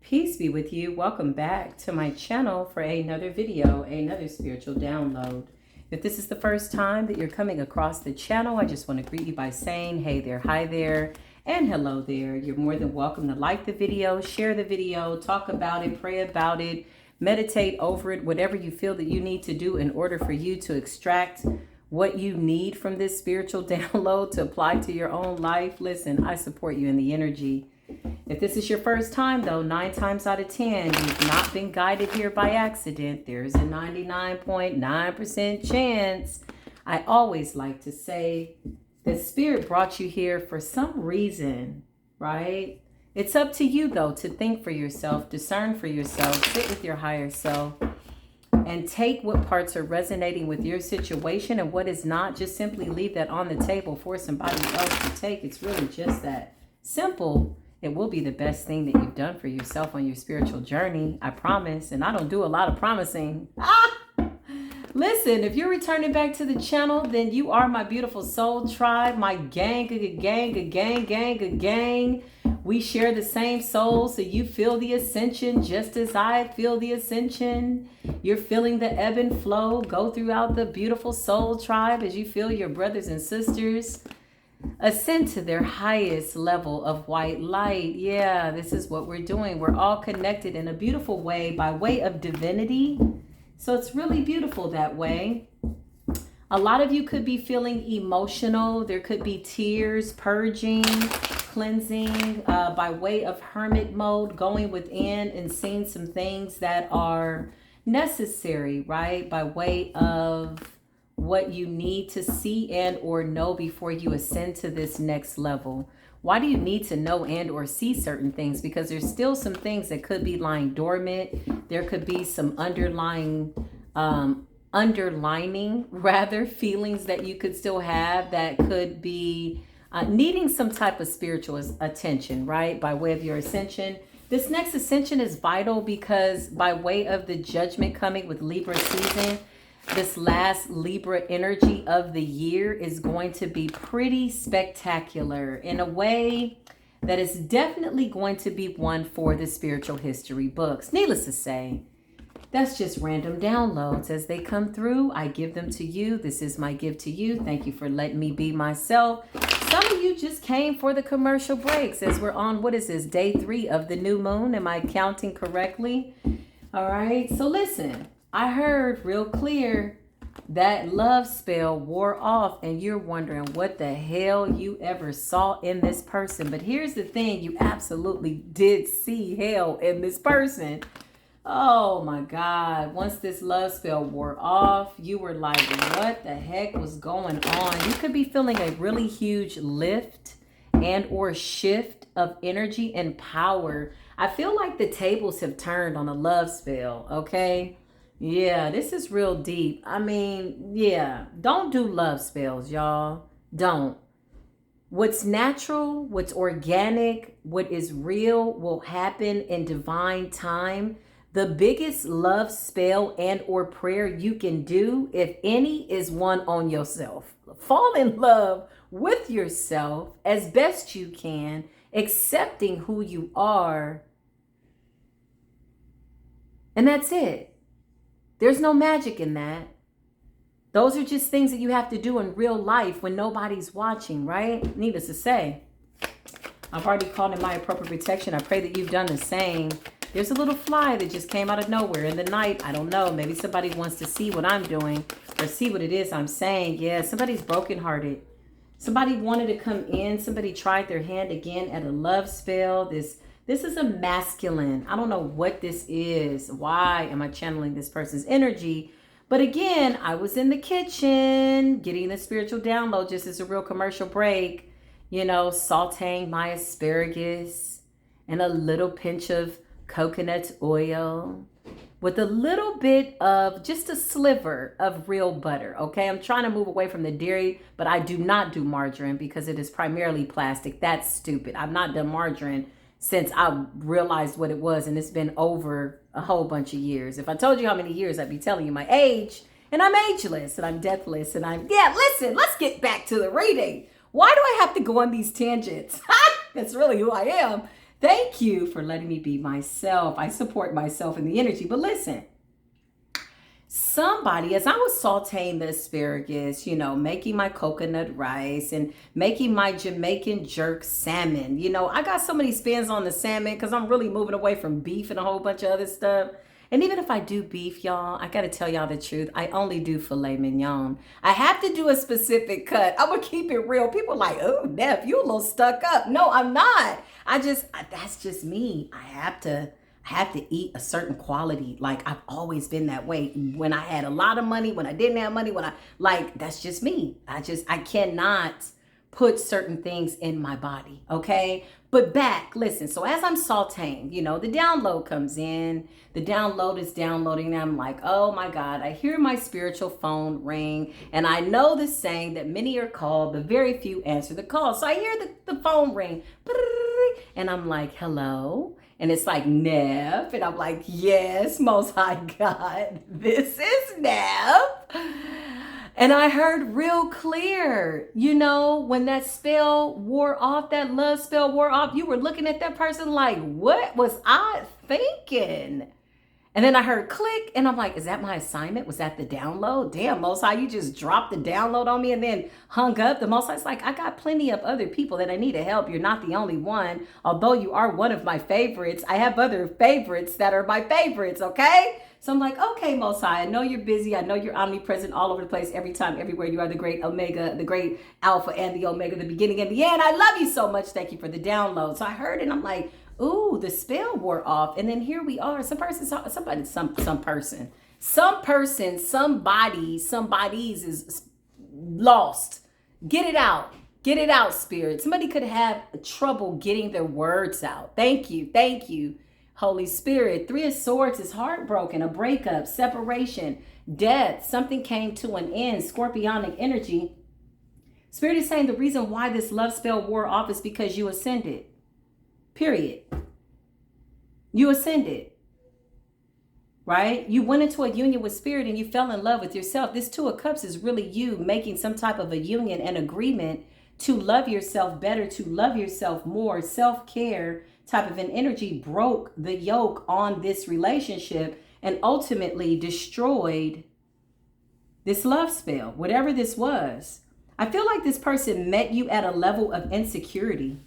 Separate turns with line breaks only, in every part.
Peace be with you. Welcome back to my channel for another video, another spiritual download. If this is the first time that you're coming across the channel, I just want to greet you by saying, hey there, hi there, and hello there. You're more than welcome to like the video, share the video, talk about it, pray about it, meditate over it, whatever you feel that you need to do in order for you to extract what you need from this spiritual download to apply to your own life. Listen, I support you in the energy. If this is your first time, though, 9 times out of 10, you've not been guided here by accident. There's a 99.9% chance. I always like to say that Spirit brought you here for some reason, right? It's up to you, though, to think for yourself, discern for yourself, sit with your higher self, and take what parts are resonating with your situation and what is not. Just simply leave that on the table for somebody else to take. It's really just that simple. It will be the best thing that you've done for yourself on your spiritual journey. I promise. And I don't do a lot of promising. Listen, if you're returning back to the channel, then you are my beautiful soul tribe, my gang. We share the same soul, so you feel the ascension just as I feel the ascension. You're feeling the ebb and flow go throughout the beautiful soul tribe as you feel your brothers and sisters ascend to their highest level of white light. Yeah, this is what we're doing. We're all connected in a beautiful way by way of divinity. So it's really beautiful that way. A lot of you could be feeling emotional. There could be tears, purging, cleansing by way of hermit mode, going within and seeing some things that are necessary, right? By way of what you need to see and or know before you ascend to this next level. Why do you need to know and or see certain things? Because there's still some things that could be lying dormant. There could be some underlining feelings that you could still have that could be needing some type of spiritual attention, right? By way of your ascension. This next ascension is vital because by way of the judgment coming with Libra season, this last Libra energy of the year is going to be pretty spectacular in a way that is definitely going to be one for the spiritual history books. Needless to say, that's just random downloads. As they come through, I give them to you. This is my gift to you. Thank you for letting me be myself. Some of you just came for the commercial breaks as we're on, what is this, day 3 of the new moon? Am I counting correctly? All right. So listen. I heard real clear that love spell wore off and you're wondering what the hell you ever saw in this person. But here's the thing, you absolutely did see hell in this person. Oh my God. Once this love spell wore off, you were like, what the heck was going on? You could be feeling a really huge lift and or shift of energy and power. I feel like the tables have turned on a love spell, okay? Yeah, this is real deep. I mean, yeah, don't do love spells, y'all. Don't. What's natural, what's organic, what is real will happen in divine time. The biggest love spell and or prayer you can do, if any, is one on yourself. Fall in love with yourself as best you can, accepting who you are. And that's it. There's no magic in that. Those are just things that you have to do in real life when nobody's watching, right? Needless to say, I've already called in my appropriate protection. I pray that you've done the same. There's a little fly that just came out of nowhere in the night. I don't know. Maybe somebody wants to see what I'm doing or see what it is I'm saying. Yeah, somebody's brokenhearted. Somebody wanted to come in. Somebody tried their hand again at a love spell. This is a masculine. I don't know what this is. Why am I channeling this person's energy? But again, I was in the kitchen getting the spiritual download just as a real commercial break, you know, sauteing my asparagus and a little pinch of coconut oil with a little bit of just a sliver of real butter. Okay, I'm trying to move away from the dairy, but I do not do margarine because it is primarily plastic. That's stupid. I've not done margarine since I realized what it was, and it's been over a whole bunch of years. If I told you how many years, I'd be telling you my age, and I'm ageless, and I'm deathless, and listen, let's get back to the reading. Why do I have to go on these tangents? That's really who I am. Thank you for letting me be myself. I support myself in the energy. But listen, somebody, as I was sauteing the asparagus, making my coconut rice and making my Jamaican jerk salmon, I got so many spins on the salmon because I'm really moving away from beef and a whole bunch of other stuff. And even if I do beef, y'all, I got to tell y'all the truth. I only do filet mignon. I have to do a specific cut. I'm going to keep it real. People are like, oh, Neff, you a little stuck up. No, I'm not. That's just me. I have to eat a certain quality. Like, I've always been that way. When I had a lot of money, when I didn't have money, that's just me. I cannot put certain things in my body. Okay. But listen. So as I'm sauteing, the download comes in, the download is downloading. And I'm like, oh my God, I hear my spiritual phone ring. And I know the saying that many are called, but very few answer the call. So I hear the phone ring and I'm like, hello. And it's like, Neff. And I'm like, yes, Most High God, this is Neff. And I heard real clear, when that spell wore off, that love spell wore off, you were looking at that person like, what was I thinking? And then I heard click and I'm like, is that my assignment? Was that the download? Damn, Most High, you just dropped the download on me and then hung up. The Most High's like, I got plenty of other people that I need to help. You're not the only one. Although you are one of my favorites, I have other favorites that are my favorites, okay? So I'm like, okay, Most High, I know you're busy. I know you're omnipresent all over the place, every time, everywhere. You are the great Omega, the great Alpha and the Omega, the beginning and the end. I love you so much. Thank you for the download. So I heard it and I'm like, ooh, the spell wore off. And then here we are. Somebody's is lost. Get it out. Get it out, Spirit. Somebody could have trouble getting their words out. Thank you. Thank you, Holy Spirit. 3 of Swords is heartbroken, a breakup, separation, death. Something came to an end. Scorpionic energy. Spirit is saying the reason why this love spell wore off is because you ascended. Period. You ascended. Right? You went into a union with Spirit and you fell in love with yourself. This 2 of Cups is really you making some type of a union and agreement to love yourself better, to love yourself more. Self-care type of an energy broke the yoke on this relationship and ultimately destroyed this love spell, whatever this was. I feel like this person met you at a level of insecurity.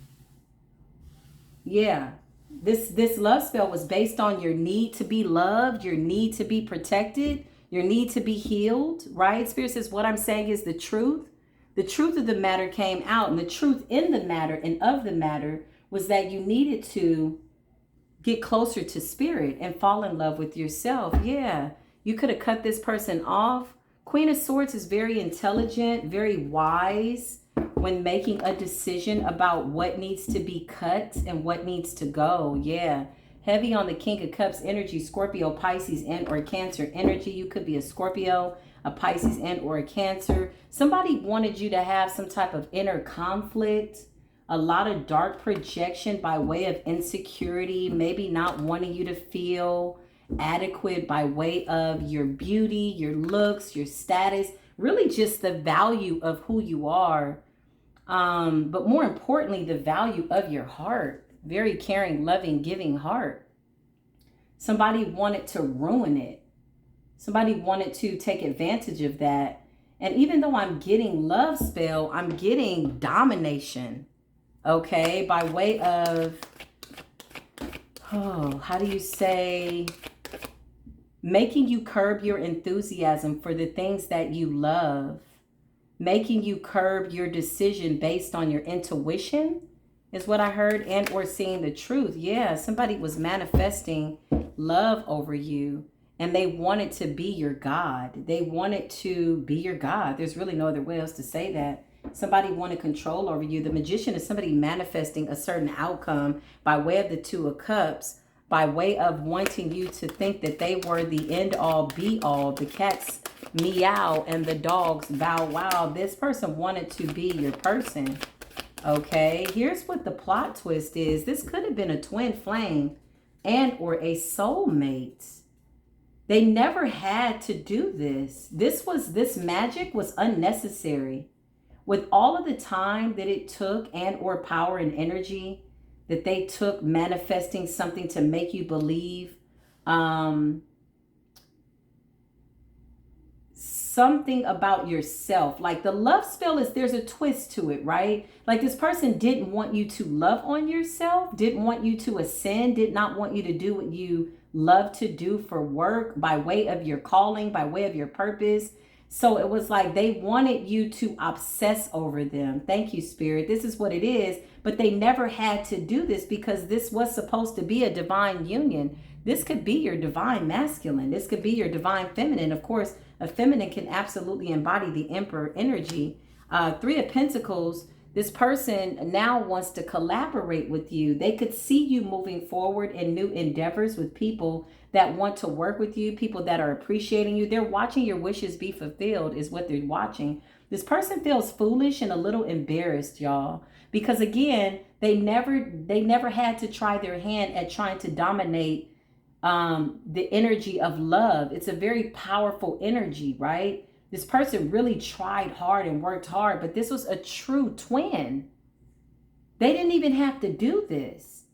Yeah. This love spell was based on your need to be loved, your need to be protected, your need to be healed, right? Spirit says what I'm saying is the truth. The truth of the matter came out, and the truth in the matter and of the matter was that you needed to get closer to Spirit and fall in love with yourself. Yeah, you could have cut this person off. Queen of Swords is very intelligent, very wise when making a decision about what needs to be cut and what needs to go. Yeah. Heavy on the King of Cups energy, Scorpio, Pisces, and or Cancer energy. You could be a Scorpio, a Pisces, and or a Cancer. Somebody wanted you to have some type of inner conflict, a lot of dark projection by way of insecurity, maybe not wanting you to feel adequate by way of your beauty, your looks, your status, really just the value of who you are. But more importantly, the value of your heart. Very caring, loving, giving heart. Somebody wanted to ruin it. Somebody wanted to take advantage of that. And even though I'm getting love spell, I'm getting domination. Okay, by way of, how do you say, making you curb your enthusiasm for the things that you love. Making you curb your decision based on your intuition is what I heard, and or seeing the truth. Yeah, somebody was manifesting love over you and they wanted to be your God. They wanted to be your God. There's really no other way else to say that. Somebody wanted control over you. The Magician is somebody manifesting a certain outcome by way of the 2 of Cups, by way of wanting you to think that they were the end all be all. The cats meow and the dogs bow wow. This person wanted to be your person. Okay, here's what the plot twist is. This could have been a twin flame and or a soulmate. They never had to do this. This magic was unnecessary. With all of the time that it took and or power and energy that they took manifesting something to make you believe something about yourself. Like the love spell is, there's a twist to it, right? Like this person didn't want you to love on yourself, didn't want you to ascend, did not want you to do what you love to do for work by way of your calling, by way of your purpose. So it was like they wanted you to obsess over them. Thank you, Spirit. This is what it is. But they never had to do this because this was supposed to be a divine union. This could be your divine masculine. This could be your divine feminine. Of course, a feminine can absolutely embody the emperor energy. Three of Pentacles, this person now wants to collaborate with you. They could see you moving forward in new endeavors with people that want to work with you, people that are appreciating you. They're watching your wishes be fulfilled is what they're watching. This person feels foolish and a little embarrassed, y'all, because again, they never had to try their hand at trying to dominate the energy of love. It's a very powerful energy, right? This person really tried hard and worked hard, but this was a true twin. They didn't even have to do this.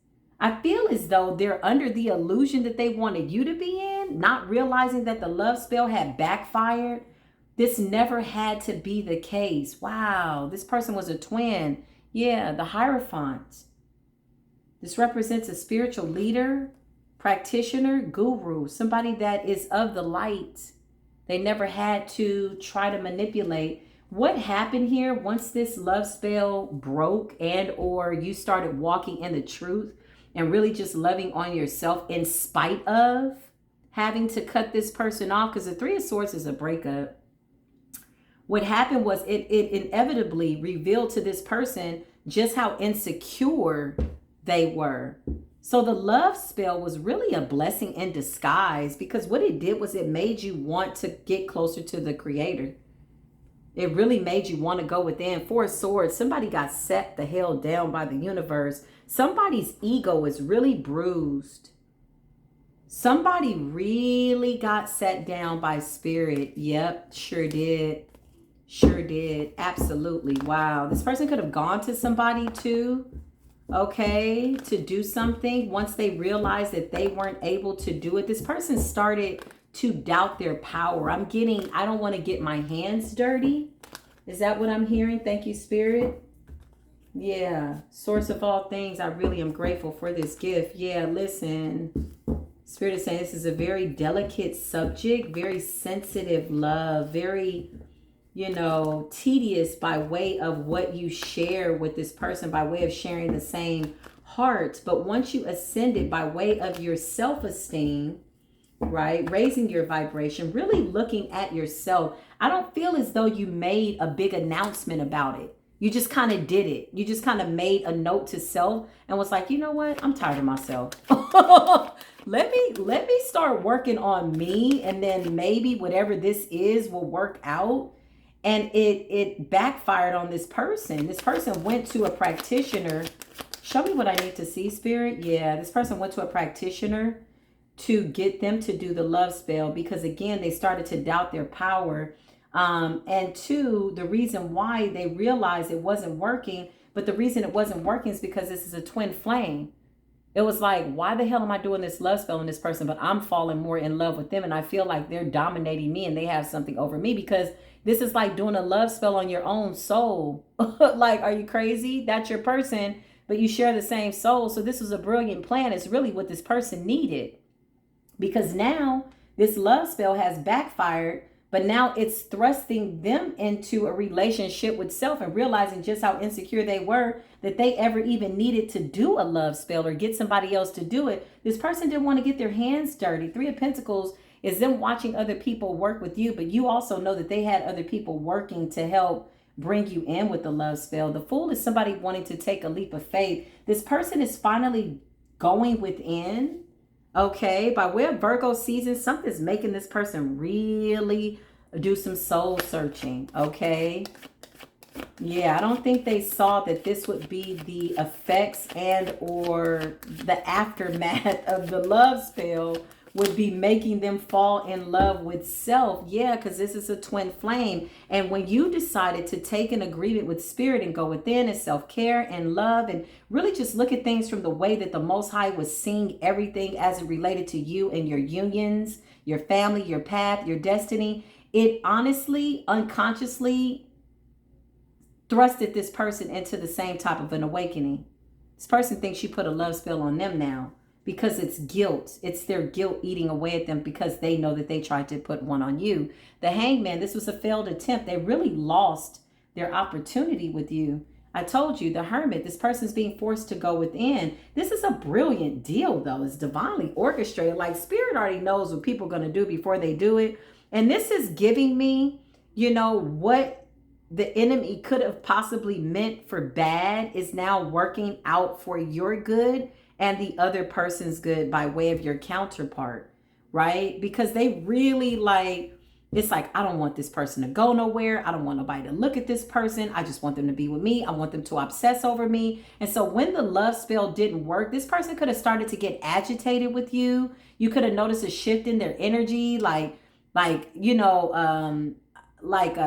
I feel as though they're under the illusion that they wanted you to be in, not realizing that the love spell had backfired. This never had to be the case. Wow, this person was a twin. Yeah, the Hierophant. This represents a spiritual leader, practitioner, guru, somebody that is of the light. They never had to try to manipulate. What happened here once this love spell broke and or you started walking in the truth and really just loving on yourself in spite of having to cut this person off, because the Three of Swords is a breakup. What happened was it inevitably revealed to this person just how insecure they were. So the love spell was really a blessing in disguise, because what it did was it made you want to get closer to the Creator. It really made you want to go within. Four of Swords, somebody got set the hell down by the universe. Somebody's ego is really bruised. Somebody really got set down by spirit. Yep, sure did. Sure did. Absolutely. Wow. This person could have gone to somebody too, okay, to do something. Once they realized that they weren't able to do it, this person started to doubt their power. I don't want to get my hands dirty. Is that what I'm hearing? Thank you, Spirit. Yeah. Source of all things, I really am grateful for this gift. Yeah, listen. Spirit is saying this is a very delicate subject, very sensitive love, very, tedious by way of what you share with this person, by way of sharing the same heart. But once you ascended by way of your self-esteem, right, raising your vibration, really looking at yourself, I don't feel as though you made a big announcement about it. You just kind of did it. You just kind of made a note to self and was like, you know what? I'm tired of myself. Let me start working on me, and then maybe whatever this is will work out. And it backfired on this person. This person went to a practitioner. Show me what I need to see, Spirit. Yeah, this person went to a practitioner to get them to do the love spell, because again, they started to doubt their power. And two, the reason why they realized it wasn't working, but the reason it wasn't working is because this is a twin flame. It was like, why the hell am I doing this love spell on this person, but I'm falling more in love with them, and I feel like they're dominating me and they have something over me? Because this is like doing a love spell on your own soul. Like, are you crazy? That's your person, but you share the same soul. So this was a brilliant plan. It's really what this person needed, because now this love spell has backfired, but now it's thrusting them into a relationship with self and realizing just how insecure they were that they ever even needed to do a love spell or get somebody else to do it. This person didn't want to get their hands dirty. Three of Pentacles is them watching other people work with you, but you also know that they had other people working to help bring you in with the love spell. The Fool is somebody wanting to take a leap of faith. This person is finally going within. Okay, by way of Virgo season, something's making this person really do some soul searching. Okay. Yeah, I don't think they saw that this would be the effects and or the aftermath of the love spell would be making them fall in love with self. Yeah, because this is a twin flame. And when you decided to take an agreement with spirit and go within and self-care and love and really just look at things from the way that the Most High was seeing everything as it related to you and your unions, your family, your path, your destiny, it honestly, unconsciously thrusted this person into the same type of an awakening. This person thinks you put a love spell on them now because it's guilt. It's their guilt eating away at them because they know that they tried to put one on you. The Hangman, this was a failed attempt. They really lost their opportunity with you. I told you, the Hermit, this person's being forced to go within. This is a brilliant deal, though. It's divinely orchestrated. Like, spirit already knows what people are going to do before they do it. And this is giving me, what the enemy could have possibly meant for bad is now working out for your good and the other person's good by way of your counterpart, right? Because they really it's like, I don't want this person to go nowhere. I don't want nobody to look at this person. I just want them to be with me. I want them to obsess over me. And so when the love spell didn't work, this person could have started to get agitated with you. You could have noticed a shift in their energy, like a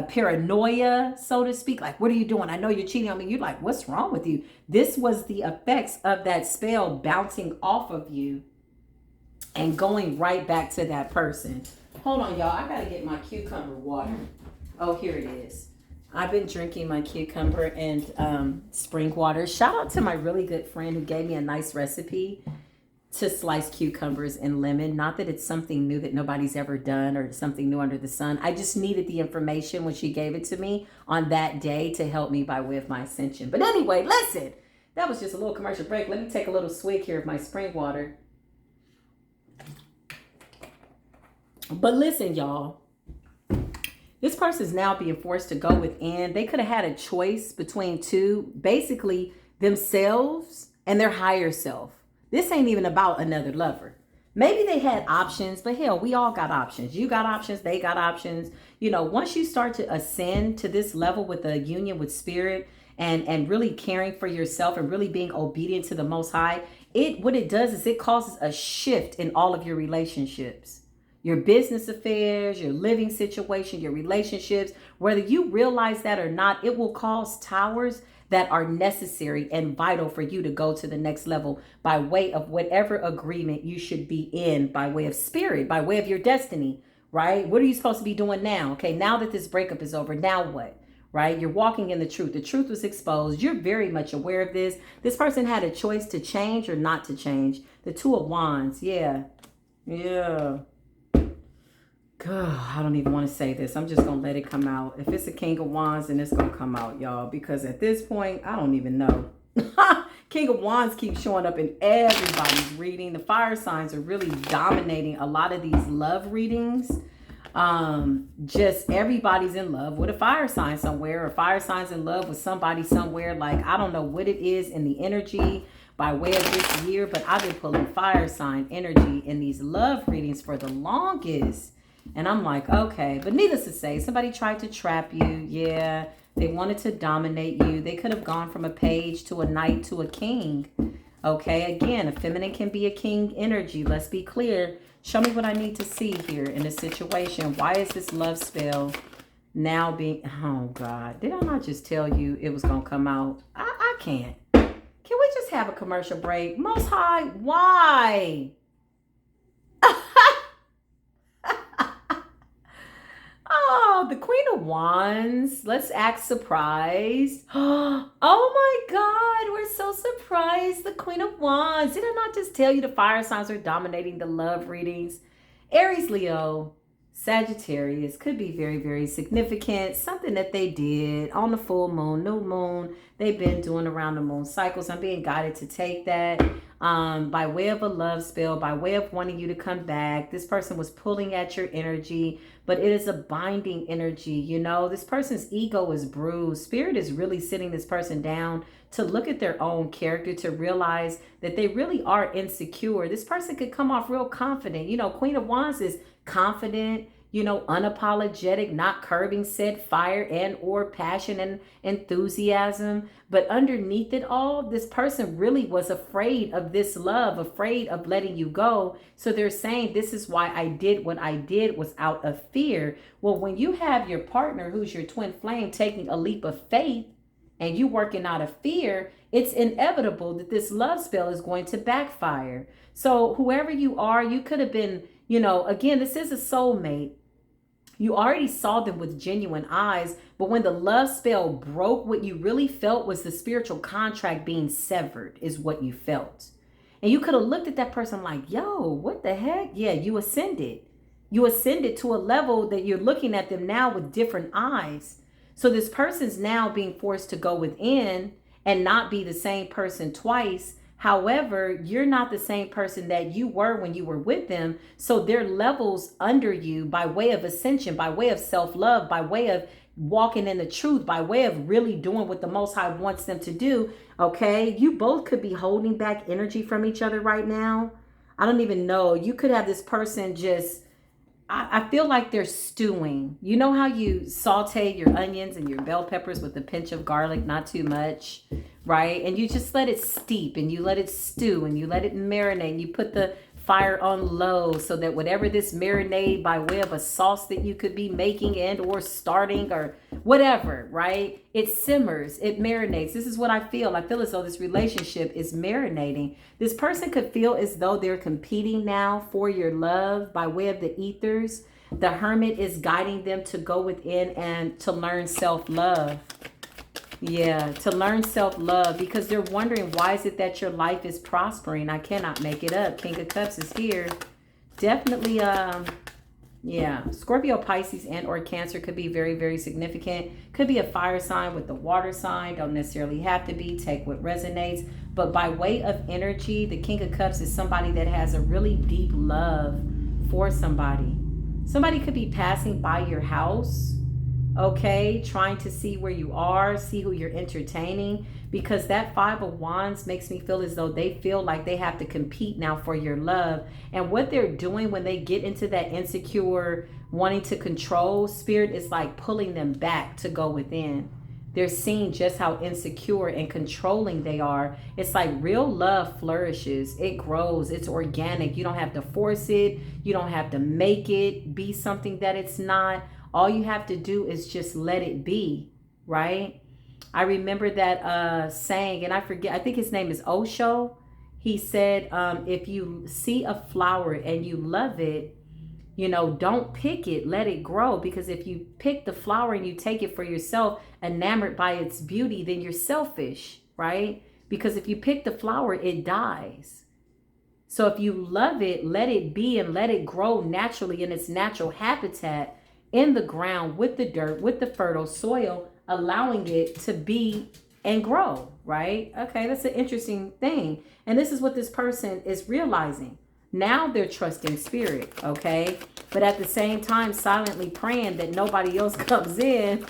paranoia, so to speak. Like, what are you doing? I know you're cheating on me. You're like, what's wrong with you? This was the effects of that spell bouncing off of you and going right back to that person. Hold on, y'all. I got to get my cucumber water. Oh, here it is. I've been drinking my cucumber and spring water. Shout out to my really good friend who gave me a nice recipe to slice cucumbers and lemon. Not that it's something new that nobody's ever done or something new under the sun. I just needed the information when she gave it to me on that day to help me by way of my ascension. But anyway, listen, that was just a little commercial break. Let me take a little swig here of my spring water. But listen, y'all, this person's now being forced to go within. They could have had a choice between two, basically themselves and their higher self. This ain't even about another lover. Maybe they had options, but hell, we all got options. You got options, they got options. Once you start to ascend to this level with a union with spirit and really caring for yourself and really being obedient to the Most High, what it does is it causes a shift in all of your relationships. Your business affairs, your living situation, your relationships, whether you realize that or not, it will cause towers that are necessary and vital for you to go to the next level by way of whatever agreement you should be in by way of spirit, by way of your destiny, right? What are you supposed to be doing now? Okay, now that this breakup is over, now what? Right? You're walking in the truth. The truth was exposed. You're very much aware of this. This person had a choice to change or not to change. The Two of Wands. Yeah. God, I don't even want to say this. I'm just going to let it come out. If it's a King of Wands, then it's going to come out, y'all. Because at this point, I don't even know. King of Wands keeps showing up in everybody's reading. The fire signs are really dominating a lot of these love readings. Just everybody's in love with a fire sign somewhere. Or fire signs in love with somebody somewhere. Like, I don't know what it is in the energy by way of this year. But I've been pulling fire sign energy in these love readings for the longest. And I'm like, okay, but needless to say, somebody tried to trap you. Yeah, they wanted to dominate you. They could have gone from a page to a knight to a king. Okay, again, a feminine can be a king energy. Let's be clear. Show me what I need to see here in this situation. Why is this love spell now being, oh God, did I not just tell you it was going to come out? I can't. Can we just have a commercial break? Most High, why? Oh, the Queen of Wands. Let's act surprised. Oh my God, we're so surprised. The Queen of Wands. Did I not just tell you the fire signs are dominating the love readings? Aries, Leo, Sagittarius could be very, very significant. Something that they did on the full moon, new moon. They've been doing around the moon cycles. I'm being guided to take that by way of a love spell, by way of wanting you to come back. This person was pulling at your energy, but it is a binding energy. This person's ego is bruised. Spirit is really sitting this person down to look at their own character, to realize that they really are insecure. This person could come off real confident. Queen of Wands is confident, unapologetic, not curbing said fire and or passion and enthusiasm. But underneath it all, this person really was afraid of this love, afraid of letting you go. So they're saying, this is why I did what I did, was out of fear. Well, when you have your partner who's your twin flame taking a leap of faith and you working out of fear, it's inevitable that this love spell is going to backfire. So whoever you are, you could have been, again, this is a soulmate. You already saw them with genuine eyes, but when the love spell broke, what you really felt was the spiritual contract being severed is what you felt. And you could have looked at that person like, yo, what the heck? Yeah, you ascended. You ascended to a level that you're looking at them now with different eyes. So this person's now being forced to go within and not be the same person twice. However, you're not the same person that you were when you were with them. So their levels under you by way of ascension, by way of self-love, by way of walking in the truth, by way of really doing what the Most High wants them to do. Okay, you both could be holding back energy from each other right now. I don't even know. You could have this person just, I feel like they're stewing. You know how you saute your onions and your bell peppers with a pinch of garlic, not too much, right? And you just let it steep and you let it stew and you let it marinate and you put the fire on low so that whatever this marinade by way of a sauce that you could be making and or starting or whatever, right? It simmers, it marinates. This is what I feel. I feel as though this relationship is marinating. This person could feel as though they're competing now for your love by way of the ethers. The hermit is guiding them to go within and to learn self-love. Yeah, to learn self-love, because they're wondering, why is it that your life is prospering? I cannot make it up. King of Cups is here. Definitely, yeah. Scorpio, Pisces, and or Cancer could be very, very significant. Could be a fire sign with the water sign. Don't necessarily have to be. Take what resonates. But by way of energy, the King of Cups is somebody that has a really deep love for somebody. Somebody could be passing by your house, okay, trying to see where you are, see who you're entertaining, because that Five of Wands makes me feel as though they feel like they have to compete now for your love. And what they're doing when they get into that insecure, wanting to control spirit, is like pulling them back to go within. They're seeing just how insecure and controlling they are. It's like real love flourishes. It grows. It's organic. You don't have to force it. You don't have to make it be something that it's not. All you have to do is just let it be, right? I remember that saying, and I forget, I think his name is Osho. He said, if you see a flower and you love it, don't pick it, let it grow. Because if you pick the flower and you take it for yourself, enamored by its beauty, then you're selfish, right? Because if you pick the flower, it dies. So if you love it, let it be and let it grow naturally in its natural habitat, in the ground, with the dirt, with the fertile soil, allowing it to be and grow, right? Okay, that's an interesting thing. And this is what this person is realizing. Now they're trusting spirit, okay? But at the same time, silently praying that nobody else comes in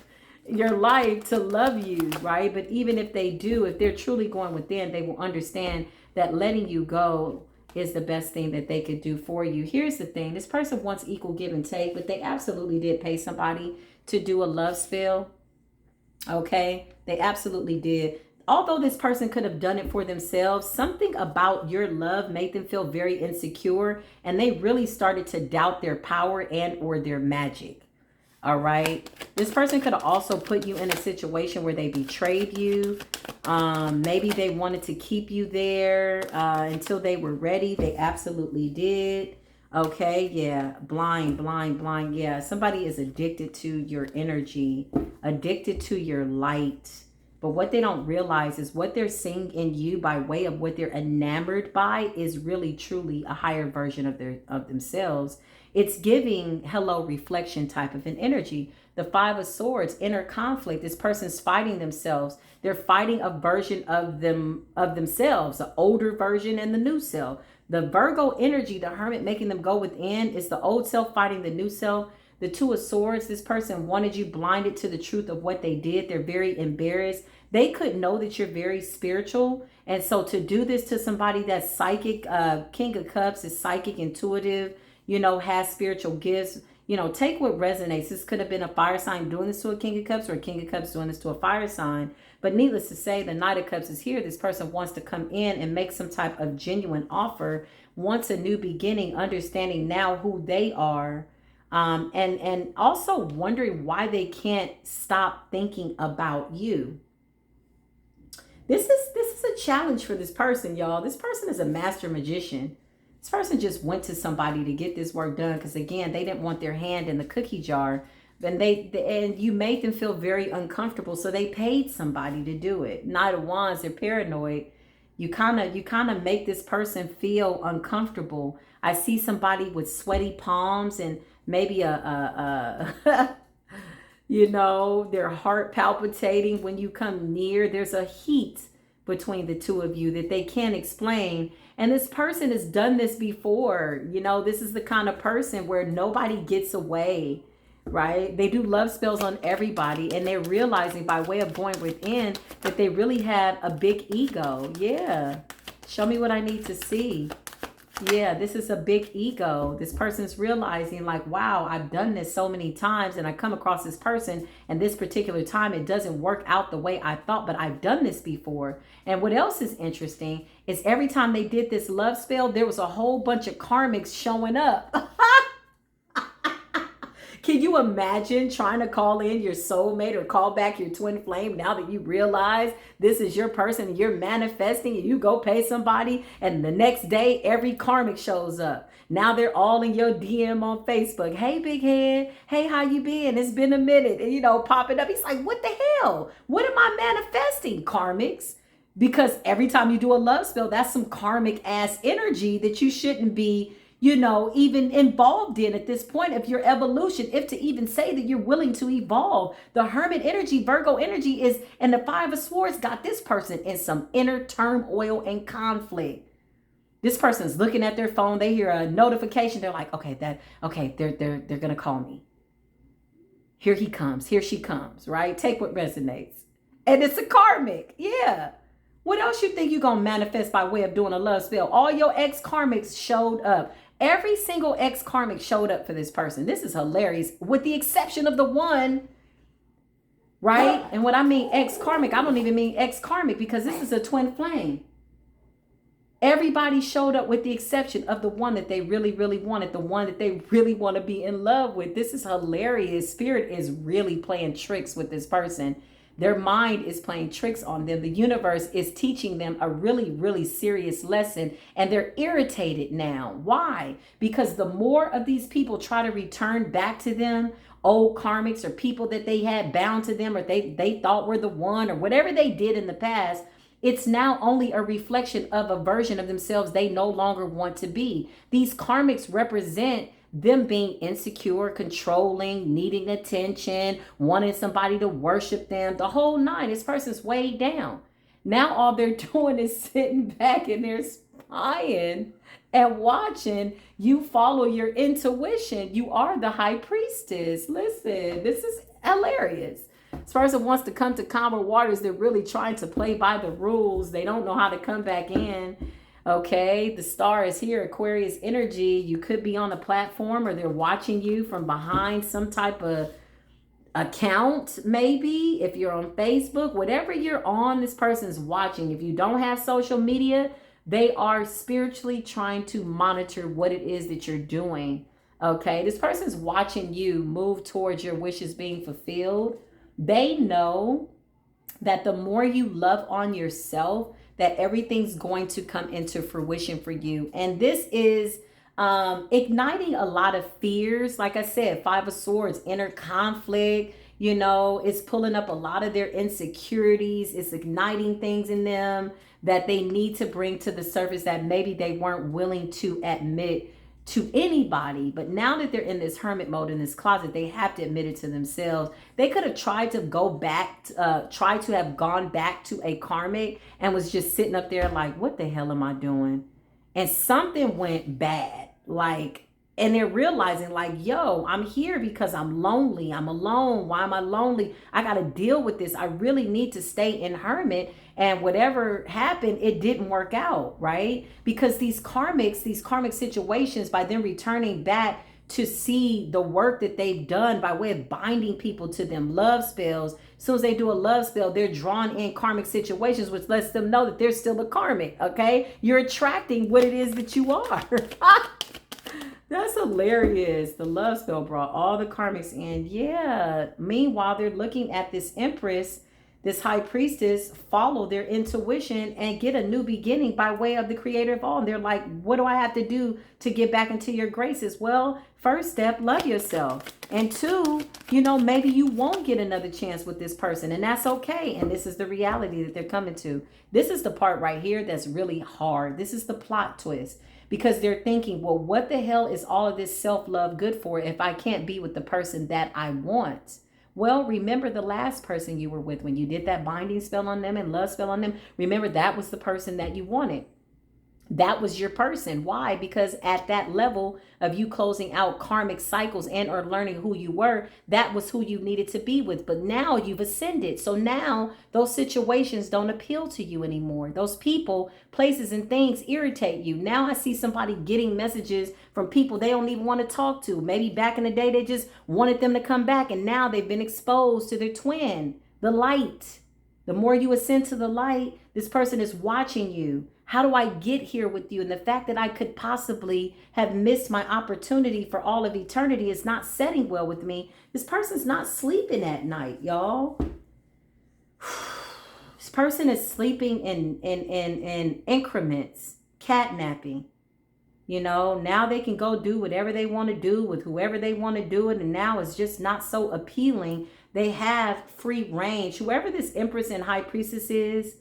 your life to love you, right? But even if they do, if they're truly going within, they will understand that letting you go is the best thing that they could do for you. Here's the thing. This person wants equal give and take, but they absolutely did pay somebody to do a love spell. Okay? They absolutely did. Although this person could have done it for themselves, something about your love made them feel very insecure, and they really started to doubt their power and or their magic. All right. This person could have also put you in a situation where they betrayed you. Maybe they wanted to keep you there until they were ready. They absolutely did. Okay. Yeah. Blind. Yeah. Somebody is addicted to your energy, addicted to your light. But what they don't realize is what they're seeing in you by way of what they're enamored by is really, truly a higher version of themselves. It's giving hello reflection type of an energy. The Five of Swords, inner conflict. This person's fighting themselves. They're fighting a version of themselves, the older version and the new self. The Virgo energy, the Hermit, making them go within, is the old self fighting the new self. The Two of Swords, this person wanted you blinded to the truth of what they did. They're very embarrassed. They could know that you're very spiritual. And so to do this to somebody that's psychic, King of Cups is psychic, intuitive, has spiritual gifts, take what resonates. This could have been a fire sign doing this to a King of Cups, or a King of Cups doing this to a fire sign. But needless to say, the Knight of Cups is here. This person wants to come in and make some type of genuine offer, wants a new beginning, understanding now who they are, and also wondering why they can't stop thinking about you. This is a challenge for this person, y'all. This person is a master magician. This person just went to somebody to get this work done because, again, they didn't want their hand in the cookie jar. And you made them feel very uncomfortable, so they paid somebody to do it. Knight of Wands, they're paranoid. You kind of make this person feel uncomfortable. I see somebody with sweaty palms and maybe their heart palpitating when you come near. There's a heat between the two of you that they can't explain. And this person has done this before. This is the kind of person where nobody gets away, right? They do love spells on everybody, and they're realizing by way of going within that they really have a big ego. Yeah. Show me what I need to see. Yeah, this is a big ego. This person's realizing like, wow, I've done this so many times, and I come across this person, and this particular time it doesn't work out the way I thought, but I've done this before. And what else is interesting is every time they did this love spell, there was a whole bunch of karmics showing up. Can you imagine trying to call in your soulmate or call back your twin flame now that you realize this is your person and you're manifesting, and you go pay somebody and the next day every karmic shows up? Now they're all in your DM on Facebook. Hey, big head. Hey, how you been? It's been a minute. And, popping up. He's like, what the hell? What am I manifesting, karmics? Because every time you do a love spell, that's some karmic ass energy that you shouldn't be even involved in at this point of your evolution, if to even say that you're willing to evolve. The Hermit energy, Virgo energy is, and the Five of Swords got this person in some inner turmoil and conflict. This person's looking at their phone. They hear a notification. They're like, they're going to call me. Here he comes. Here she comes, right? Take what resonates. And it's a karmic. Yeah. What else you think you're going to manifest by way of doing a love spell? All your ex-karmics showed up. Every single ex-karmic showed up for this person. This is hilarious, with the exception of the one, right? And when I mean ex-karmic, I don't even mean ex-karmic, because this is a twin flame. Everybody showed up with the exception of the one that they really, really wanted, the one that they really want to be in love with. This is hilarious. Spirit is really playing tricks with this person. Their mind is playing tricks on them. The universe is teaching them a really, really serious lesson, and they're irritated now. Why? Because the more of these people try to return back to them, old karmics or people that they had bound to them, or they thought were the one, or whatever they did in the past, it's now only a reflection of a version of themselves they no longer want to be. These karmics represent them being insecure, controlling, needing attention, wanting somebody to worship them, the whole nine. This person's weighed down. Now all they're doing is sitting back and they're spying and watching you follow your intuition. You are the high priestess. Listen, this is hilarious. This person wants to come to calmer waters. They're really trying to play by the rules. They don't know how to come back in. Okay, the star is here, Aquarius energy. You could be on a platform, or they're watching you from behind some type of account, maybe. If you're on Facebook, whatever you're on, this person's watching. If you don't have social media, they are spiritually trying to monitor what it is that you're doing. Okay, this person's watching you move towards your wishes being fulfilled. They know that the more you love on yourself, that everything's going to come into fruition for you. And this is igniting a lot of fears. Like I said, Five of Swords, inner conflict, it's pulling up a lot of their insecurities. It's igniting things in them that they need to bring to the surface that maybe they weren't willing to admit to anybody. But now that they're in this hermit mode, in this closet, they have to admit it to themselves. They could have tried to go back, try to have gone back to a karmic and was just sitting up there like, what the hell am I doing? And something went bad. And they're realizing yo, I'm here because I'm lonely. I'm alone. Why am I lonely? I got to deal with this. I really need to stay in hermit. And whatever happened, it didn't work out, right? Because these karmic situations, by them returning back to see the work that they've done by way of binding people to them. Love spells. As soon as they do a love spell, they're drawn in karmic situations, which lets them know that they're still a karmic. Okay. You're attracting what it is that you are. That's hilarious. The love spell brought all the karmics in. Yeah. Meanwhile, they're looking at this empress, this high priestess, follow their intuition and get a new beginning by way of the creator of all. And they're like, what do I have to do to get back into your graces? Well, first step, love yourself. And two, maybe you won't get another chance with this person, and that's okay. And this is the reality that they're coming to. This is the part right here that's really hard. This is the plot twist, because they're thinking, well, what the hell is all of this self-love good for if I can't be with the person that I want? Well, remember the last person you were with when you did that binding spell on them and love spell on them. Remember, that was the person that you wanted. That was your person. Why? Because at that level of you closing out karmic cycles and or learning who you were, that was who you needed to be with. But now you've ascended. So now those situations don't appeal to you anymore. Those people, places, and things irritate you. Now I see somebody getting messages from people they don't even want to talk to. Maybe back in the day, they just wanted them to come back. And now they've been exposed to their twin, the light. The more you ascend to the light, this person is watching you. How do I get here with you? And the fact that I could possibly have missed my opportunity for all of eternity is not setting well with me. This person's not sleeping at night, y'all. This person is sleeping in increments, catnapping. Now they can go do whatever they want to do with whoever they want to do it. And now it's just not so appealing. They have free range. Whoever this empress and high priestess is,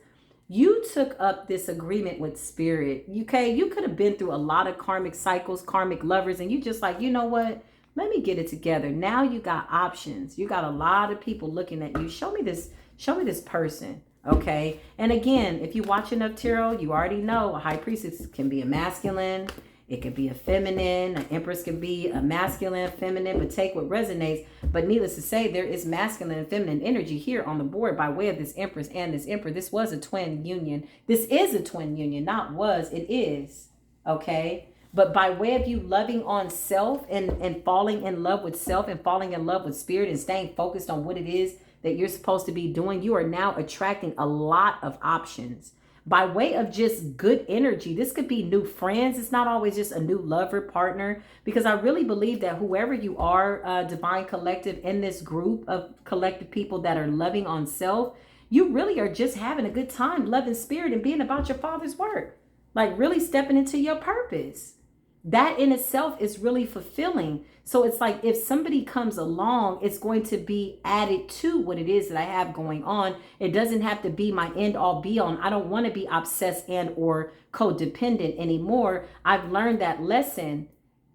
you took up this agreement with spirit. Okay, you could have been through a lot of karmic cycles, karmic lovers, and you just like, you know what? Let me get it together. Now you got options. You got a lot of people looking at you. Show me this person. Okay. And again, if you watch enough tarot, you already know a high priestess can be a masculine. It could be a feminine. An empress can be a masculine, feminine, but take what resonates. But needless to say, there is masculine and feminine energy here on the board by way of this empress and this emperor. This was a twin union. This is a twin union, not was, it is. Okay. But by way of you loving on self and falling in love with self and falling in love with spirit and staying focused on what it is that you're supposed to be doing, you are now attracting a lot of options. By way of just good energy. This could be new friends. It's not always just a new lover, partner, because I really believe that whoever you are, divine collective, in this group of collective people that are loving on self, you really are just having a good time loving spirit and being about your Father's work, like really stepping into your purpose. That in itself is really fulfilling. So it's like if somebody comes along, it's going to be added to what it is that I have going on. It doesn't have to be my end all be all. I don't want to be obsessed and or codependent anymore. I've learned that lesson.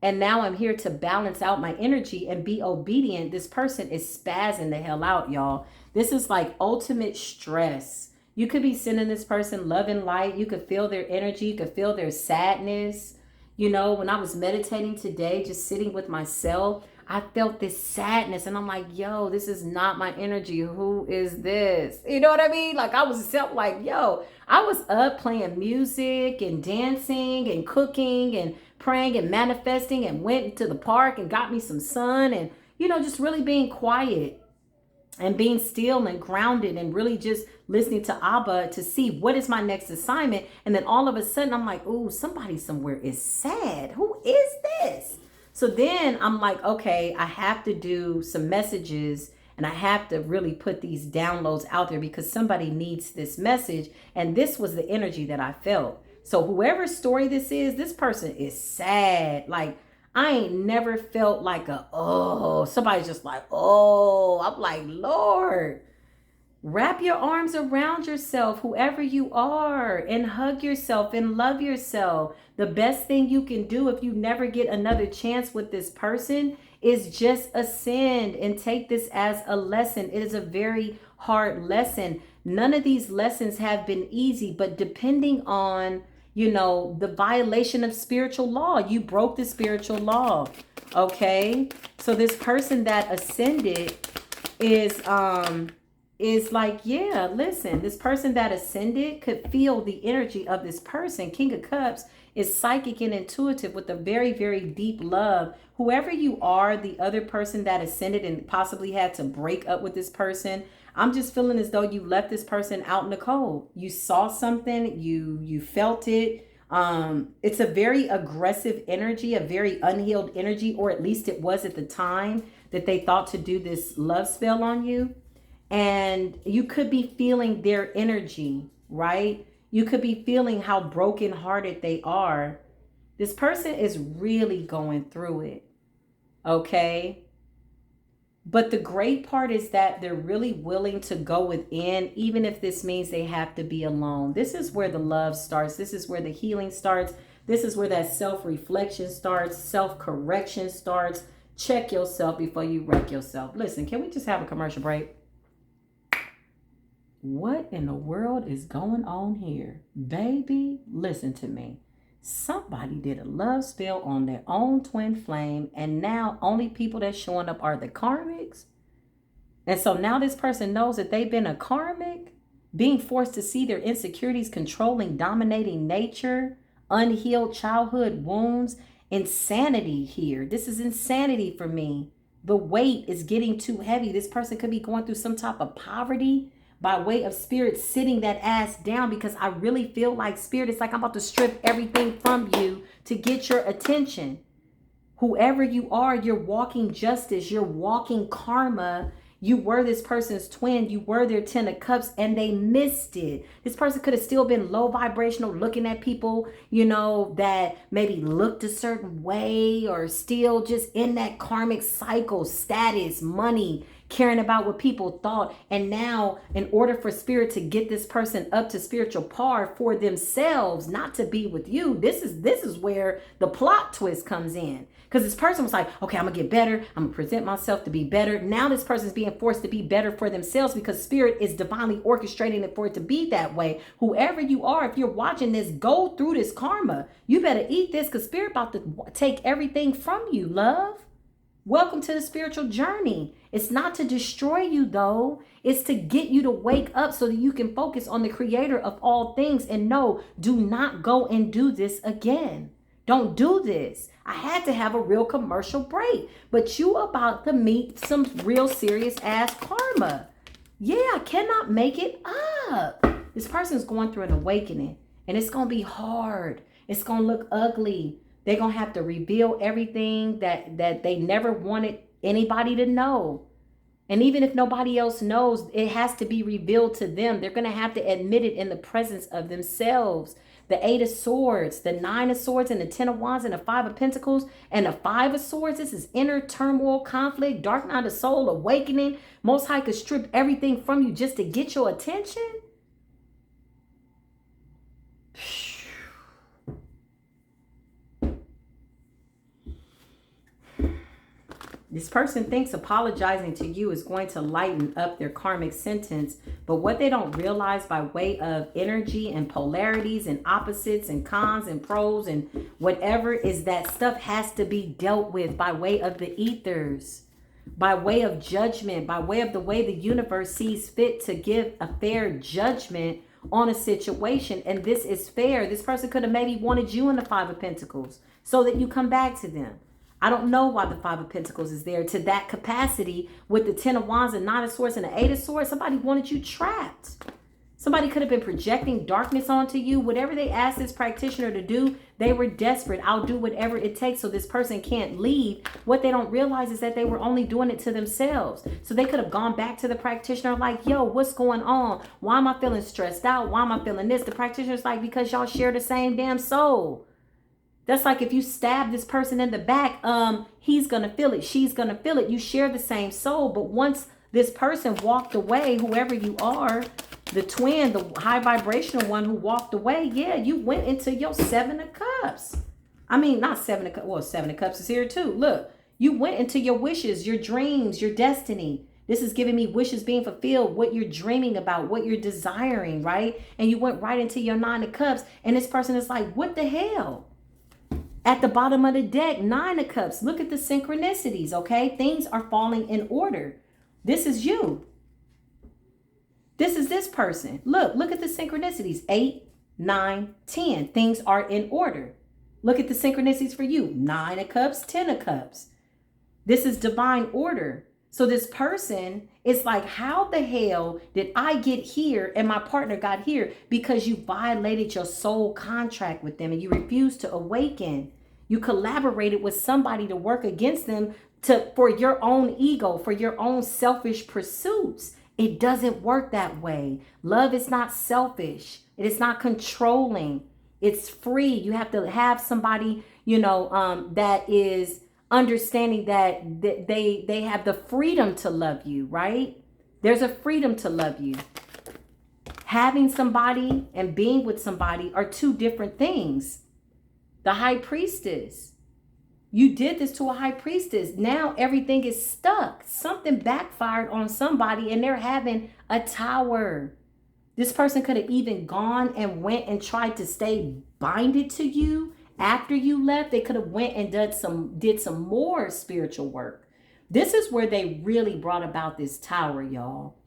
And now I'm here to balance out my energy and be obedient. This person is spazzing the hell out, y'all. This is like ultimate stress. You could be sending this person love and light. You could feel their energy. You could feel their sadness. When I was meditating today, just sitting with myself, I felt this sadness and I'm like, yo, this is not my energy. Who is this? You know what I mean? Like I was like, yo, I was up playing music and dancing and cooking and praying and manifesting and went to the park and got me some sun and, just really being quiet and being still and grounded and really just listening to Abba to see what is my next assignment. And then all of a sudden I'm like, ooh, somebody somewhere is sad. Who is this? So then I'm like, okay, I have to do some messages and I have to really put these downloads out there because somebody needs this message. And this was the energy that I felt. So whoever's story this is, this person is sad. Like I ain't never felt like somebody's just like, I'm like, Lord, wrap your arms around yourself, whoever you are, and hug yourself and love yourself. The best thing you can do if you never get another chance with this person is just ascend and take this as a lesson. It is a very hard lesson. None of these lessons have been easy, but depending on the violation of spiritual law. You broke the spiritual law. Okay. So this person that ascended is like, yeah, listen, this person that ascended could feel the energy of this person. King of Cups is psychic and intuitive with a very, very deep love. Whoever you are, the other person that ascended and possibly had to break up with this person, I'm just feeling as though you left this person out in the cold. You saw something, you felt it. It's a very aggressive energy, a very unhealed energy, or at least it was at the time that they thought to do this love spell on you. And you could be feeling their energy, right? You could be feeling how brokenhearted they are. This person is really going through it, okay? But the great part is that they're really willing to go within, even if this means they have to be alone. This is where the love starts. This is where the healing starts. This is where that self-reflection starts, self-correction starts. Check yourself before you wreck yourself. Listen, can we just have a commercial break? What in the world is going on here? Baby, listen to me. Somebody did a love spell on their own twin flame, and now only people that's showing up are the karmics. And so now this person knows that they've been a karmic, being forced to see their insecurities, controlling, dominating nature, unhealed childhood wounds, insanity here. This is insanity for me. The weight is getting too heavy. This person could be going through some type of poverty by way of spirit sitting that ass down, because I really feel like spirit is like, I'm about to strip everything from you to get your attention. Whoever you are, you're walking justice, you're walking karma. You were this person's twin, you were their 10 of cups, and they missed it. This person could have still been low vibrational, looking at people, that maybe looked a certain way, or still just in that karmic cycle, status, money, caring about what people thought. And now, in order for spirit to get this person up to spiritual par for themselves, not to be with you, this is where the plot twist comes in. Because this person was like, okay, I'm gonna get better, I'm gonna present myself to be better. Now this person's being forced to be better for themselves, because spirit is divinely orchestrating it for it to be that way. Whoever you are, if you're watching this, go through this karma. You better eat this, because spirit about to take everything from you, love. Welcome to the spiritual journey. It's not to destroy you, though. It's to get you to wake up so that you can focus on the creator of all things. And no, do not go and do this again. Don't do this. I had to have a real commercial break, but you about to meet some real serious ass karma. Yeah, I cannot make it up. This person's going through an awakening, and it's going to be hard. It's going to look ugly. They're going to have to reveal everything that they never wanted anybody to know. And even if nobody else knows, it has to be revealed to them. They're going to have to admit it in the presence of themselves. The 8 of Swords, the 9 of Swords, and the 10 of Wands, and the 5 of Pentacles, and the 5 of Swords. This is inner turmoil, conflict, dark night of soul, awakening. Most High could strip everything from you just to get your attention. This person thinks apologizing to you is going to lighten up their karmic sentence, but what they don't realize by way of energy and polarities and opposites and cons and pros and whatever is that stuff has to be dealt with by way of the ethers, by way of judgment, by way of the way the universe sees fit to give a fair judgment on a situation. And this is fair. This person could have maybe wanted you in the 5 of Pentacles so that you come back to them. I don't know why the 5 of Pentacles is there to that capacity with the 10 of Wands and 9 of Swords and the 8 of Swords. Somebody wanted you trapped. Somebody could have been projecting darkness onto you. Whatever they asked this practitioner to do, they were desperate. I'll do whatever it takes so this person can't leave. What they don't realize is that they were only doing it to themselves. So they could have gone back to the practitioner like, yo, what's going on? Why am I feeling stressed out? Why am I feeling this? The practitioner's like, because y'all share the same damn soul. That's like if you stab this person in the back, he's going to feel it. She's going to feel it. You share the same soul. But once this person walked away, whoever you are, the twin, the high vibrational one who walked away, yeah, you went into your 7 of Cups. I mean, not 7 of Cups. Well, 7 of Cups is here too. Look, you went into your wishes, your dreams, your destiny. This is giving me wishes being fulfilled, what you're dreaming about, what you're desiring, right? And you went right into your 9 of Cups. And this person is like, what the hell? At the bottom of the deck, 9 of Cups. Look at the synchronicities, okay? Things are falling in order. This is you. This is this person. Look at the synchronicities. 8, 9, 10. Things are in order. Look at the synchronicities for you. 9 of Cups, 10 of Cups. This is divine order. So this person is like, how the hell did I get here and my partner got here? Because you violated your soul contract with them and you refused to awaken. You collaborated with somebody to work against them for your own ego, for your own selfish pursuits. It doesn't work that way. Love is not selfish. It is not controlling. It's free. You have to have somebody, that is understanding that they have the freedom to love you, right? There's a freedom to love you. Having somebody and being with somebody are two different things. The high priestess. You did this to a high priestess. Now everything is stuck. Something backfired on somebody and they're having a tower. This person could have even gone and went and tried to stay binded to you after you left. They could have went and did some more spiritual work. This is where they really brought about this tower, y'all.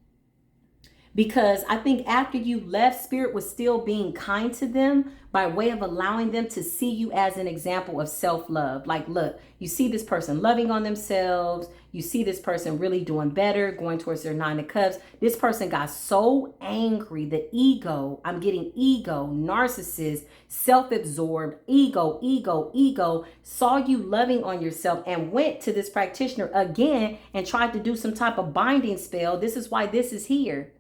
Because I think after you left, Spirit was still being kind to them by way of allowing them to see you as an example of self-love. Like, look, you see this person loving on themselves. You see this person really doing better, going towards their 9 of Cups. This person got so angry. The ego, I'm getting ego, narcissist, self-absorbed, ego, saw you loving on yourself and went to this practitioner again and tried to do some type of binding spell. This is why this is here.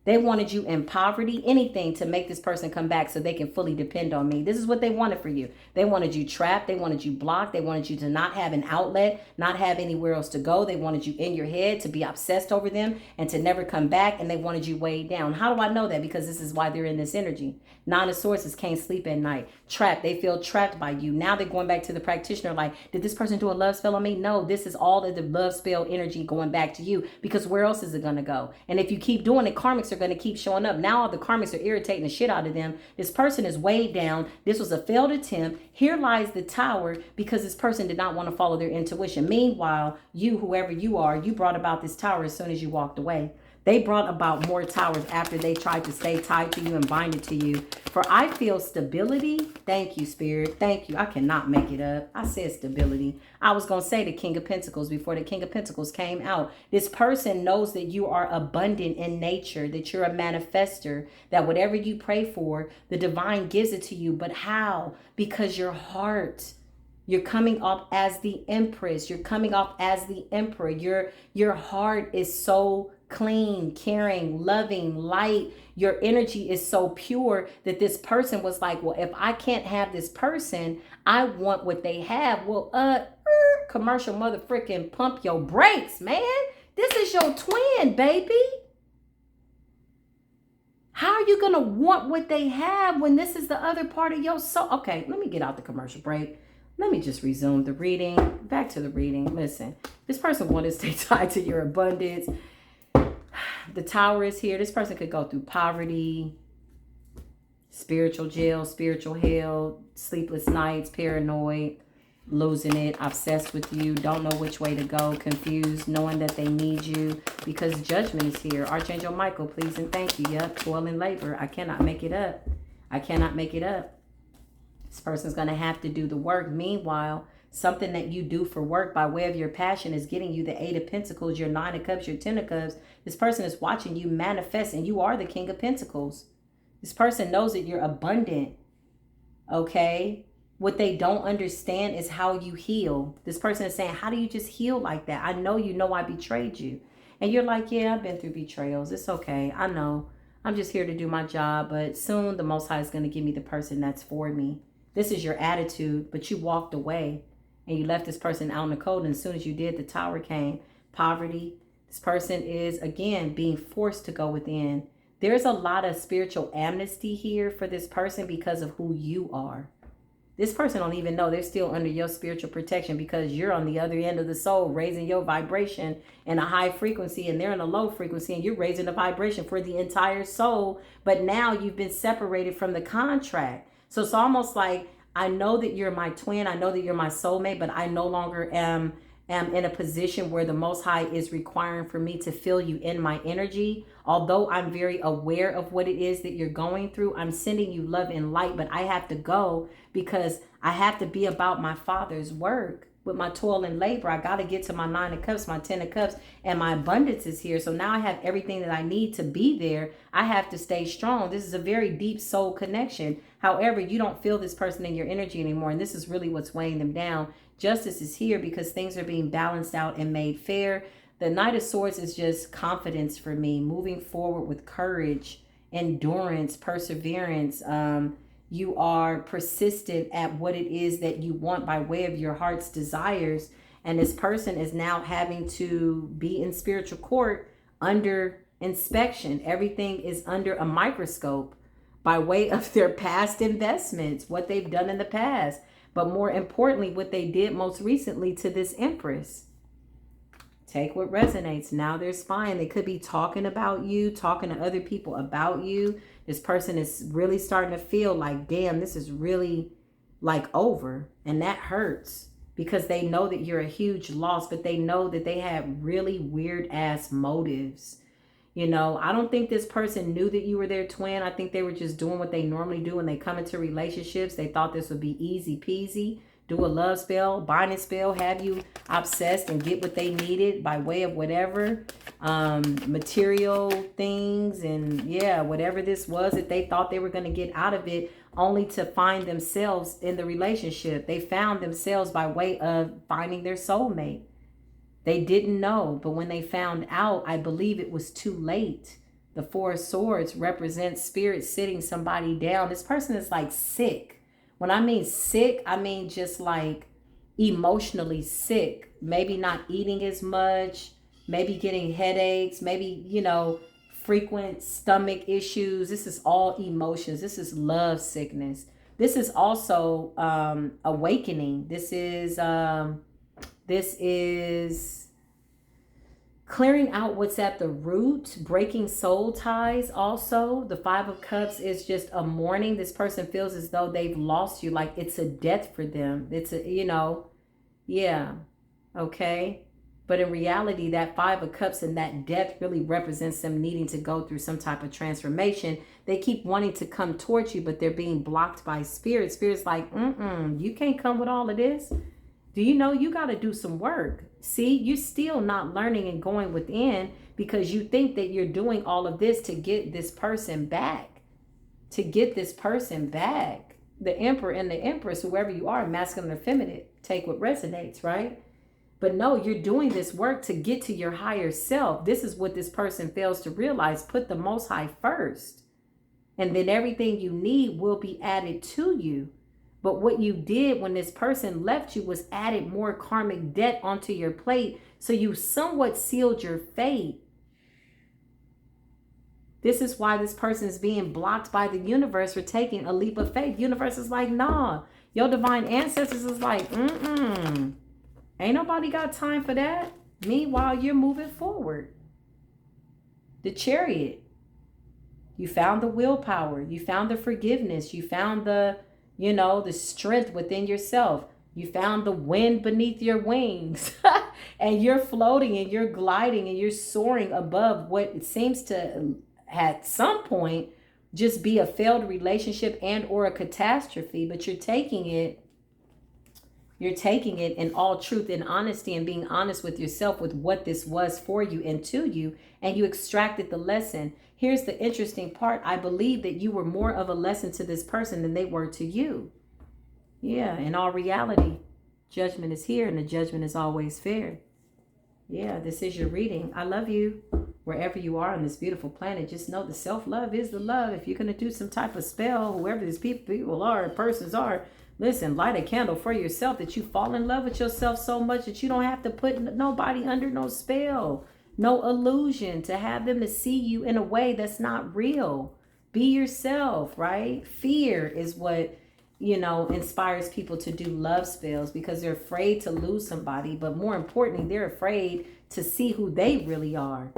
They wanted you in poverty, anything to make this person come back so they can fully depend on me. This is what they wanted for you. They wanted you trapped. They wanted you blocked. They wanted you to not have an outlet, not have anywhere else to go. They wanted you in your head to be obsessed over them and to never come back. And they wanted you weighed down. How do I know that? Because this is why they're in this energy. 9 of Swords can't sleep at night. Trapped. They feel trapped by you. Now they're going back to the practitioner like, did this person do a love spell on me? No, this is all of the love spell energy going back to you, because where else is it going to go? And if you keep doing it, karmics are going to keep showing up. Now all the karmics are irritating the shit out of them. This person is weighed down. This was a failed attempt. Here lies the tower because this person did not want to follow their intuition. Meanwhile, you, whoever you are, you brought about this tower as soon as you walked away. They brought about more towers after they tried to stay tied to you and bind it to you. For I feel stability. Thank you, Spirit. Thank you. I cannot make it up. I said stability. I was going to say the King of Pentacles before the King of Pentacles came out. This person knows that you are abundant in nature, that you're a manifester, that whatever you pray for, the divine gives it to you. But how? Because your heart. You're coming off as the Empress. You're coming off as the Emperor. Your heart is so clean, caring, loving, light. Your energy is so pure that this person was like, well, if I can't have this person, I want what they have. Well, commercial motherfucking pump your brakes, man. This is your twin, baby. How are you going to want what they have when this is the other part of your soul? Okay, let me get out the commercial break. Let me just resume the reading. Back to the reading. Listen, this person wanted to stay tied to your abundance. The tower is here. This person could go through poverty, spiritual jail, spiritual hell, sleepless nights, paranoid, losing it, obsessed with you, don't know which way to go, confused, knowing that they need you because judgment is here. Archangel Michael, please and thank you. Yep, toil and labor. I cannot make it up. I cannot make it up. This person's going to have to do the work. Meanwhile, something that you do for work by way of your passion is getting you the 8 of Pentacles, your 9 of Cups, your 10 of Cups. This person is watching you manifest and you are the King of Pentacles. This person knows that you're abundant. Okay? What they don't understand is how you heal. This person is saying, how do you just heal like that? I know you know I betrayed you. And you're like, yeah, I've been through betrayals. It's okay. I know. I'm just here to do my job. But soon the Most High is going to give me the person that's for me. This is your attitude, but you walked away and you left this person out in the cold. And as soon as you did, the tower came. Poverty. This person is, again, being forced to go within. There's a lot of spiritual amnesty here for this person because of who you are. This person don't even know they're still under your spiritual protection because you're on the other end of the soul, raising your vibration in a high frequency, and they're in a low frequency, and you're raising the vibration for the entire soul. But now you've been separated from the contract. So it's almost like, I know that you're my twin. I know that you're my soulmate, but I no longer am am in a position where the Most High is requiring for me to feel you in my energy. Although I'm very aware of what it is that you're going through, I'm sending you love and light, but I have to go because I have to be about my Father's work. With my toil and labor, I got to get to my 9 of cups, my 10 of cups, and my abundance is here. So now I have everything that I need to be there. I have to stay strong. This is a very deep soul connection. However, you don't feel this person in your energy anymore, and this is really what's weighing them down. Justice is here because things are being balanced out and made fair. The Knight of Swords is just confidence for me, moving forward with courage, endurance, perseverance. You are persistent at what it is that you want by way of your heart's desires. And this person is now having to be in spiritual court under inspection. Everything is under a microscope by way of their past investments, what they've done in the past. But more importantly, what they did most recently to this Empress. Take what resonates. Now they're spying. They could be talking about you, talking to other people about you. This person is really starting to feel like, damn, this is really like over. And that hurts because they know that you're a huge loss, but they know that they had really weird ass motives. You know, I don't think this person knew that you were their twin. I think they were just doing what they normally do when they come into relationships. They thought this would be easy peasy. Do a love spell, binding spell, have you obsessed and get what they needed by way of whatever, material things, and yeah, whatever this was that they thought they were going to get out of it, only to find themselves in the relationship. They found themselves by way of finding their soulmate. They didn't know, but when they found out, I believe it was too late. The Four of Swords represents spirit sitting somebody down. This person is like sick. When I mean sick, I mean just like emotionally sick. Maybe not eating as much, maybe getting headaches, maybe, you know, frequent stomach issues. This is all emotions. This is love sickness. This is also awakening. This is clearing out what's at the root, breaking soul ties. Also, the Five of Cups is just a mourning. This person feels as though they've lost you, like it's a death for them. It's a, you know, yeah, okay. But in reality, that Five of Cups and that death really represents them needing to go through some type of transformation. They keep wanting to come towards you, but they're being blocked by spirit. Spirit's like, you can't come with all of this. Do you know you got to do some work? See, you're still not learning and going within because you think that you're doing all of this to get this person back. To get this person back. The Emperor and the Empress, whoever you are, masculine or feminine, take what resonates, right? But no, you're doing this work to get to your higher self. This is what this person fails to realize. Put the Most High first. And then everything you need will be added to you. But what you did when this person left you was added more karmic debt onto your plate. So you somewhat sealed your fate. This is why this person is being blocked by the universe for taking a leap of faith. Universe is like, nah. Your divine ancestors is like, ain't nobody got time for that. Meanwhile, you're moving forward. The Chariot. You found the willpower. You found the forgiveness. You found the, you know, the strength within yourself. You found the wind beneath your wings. And you're floating and you're gliding and you're soaring above what it seems to, at some point, just be a failed relationship and or a catastrophe. But you're taking it in all truth and honesty and being honest with yourself with what this was for you and to you. And you extracted the lesson. Here's the interesting part. I believe that you were more of a lesson to this person than they were to you. Yeah, in all reality, judgment is here and the judgment is always fair. Yeah, this is your reading. I love you. Wherever you are on this beautiful planet, just know the self-love is the love. If you're going to do some type of spell, whoever these people are, persons are, listen, light a candle for yourself that you fall in love with yourself so much that you don't have to put nobody under no spell. No illusion to have them to see you in a way that's not real. Be yourself, right? Fear is what, you know, inspires people to do love spells because they're afraid to lose somebody. But more importantly, they're afraid to see who they really are,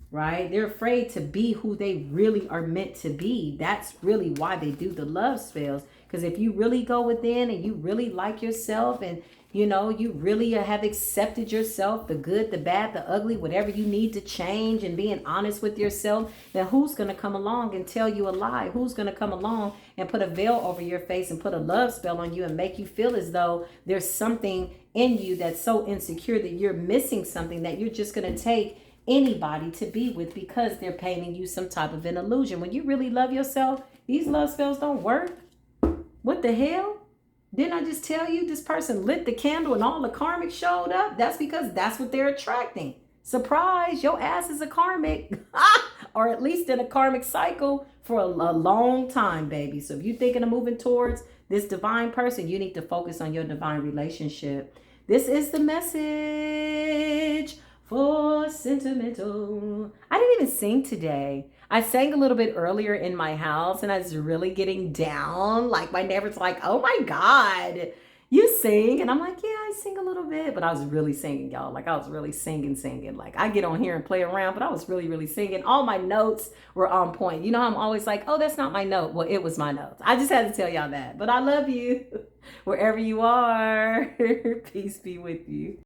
right? They're afraid to be who they really are meant to be. That's really why they do the love spells. Because if you really go within and you really like yourself and you know, you really have accepted yourself, the good, the bad, the ugly, whatever you need to change, and being honest with yourself, then who's going to come along and tell you a lie? Who's going to come along and put a veil over your face and put a love spell on you and make you feel as though there's something in you that's so insecure that you're missing something, that you're just going to take anybody to be with because they're painting you some type of an illusion? When you really love yourself, these love spells don't work. What the hell? Didn't I just tell you this person lit the candle and all the karmic showed up? That's because that's what they're attracting. Surprise, your ass is a karmic. Or at least in a karmic cycle for a long time, baby. So if you're thinking of moving towards this divine person, you need to focus on your divine relationship. This is the message for sentimental. I didn't even sing today. I sang a little bit earlier in my house, and I was really getting down. Like, my neighbor's like, oh my God, you sing? And I'm like, yeah, I sing a little bit. But I was really singing, y'all. Like, I was really singing. Like, I get on here and play around, but I was really singing. All my notes were on point. You know, I'm always like, oh, that's not my note. Well, it was my notes. I just had to tell y'all that. But I love you wherever you are. Peace be with you.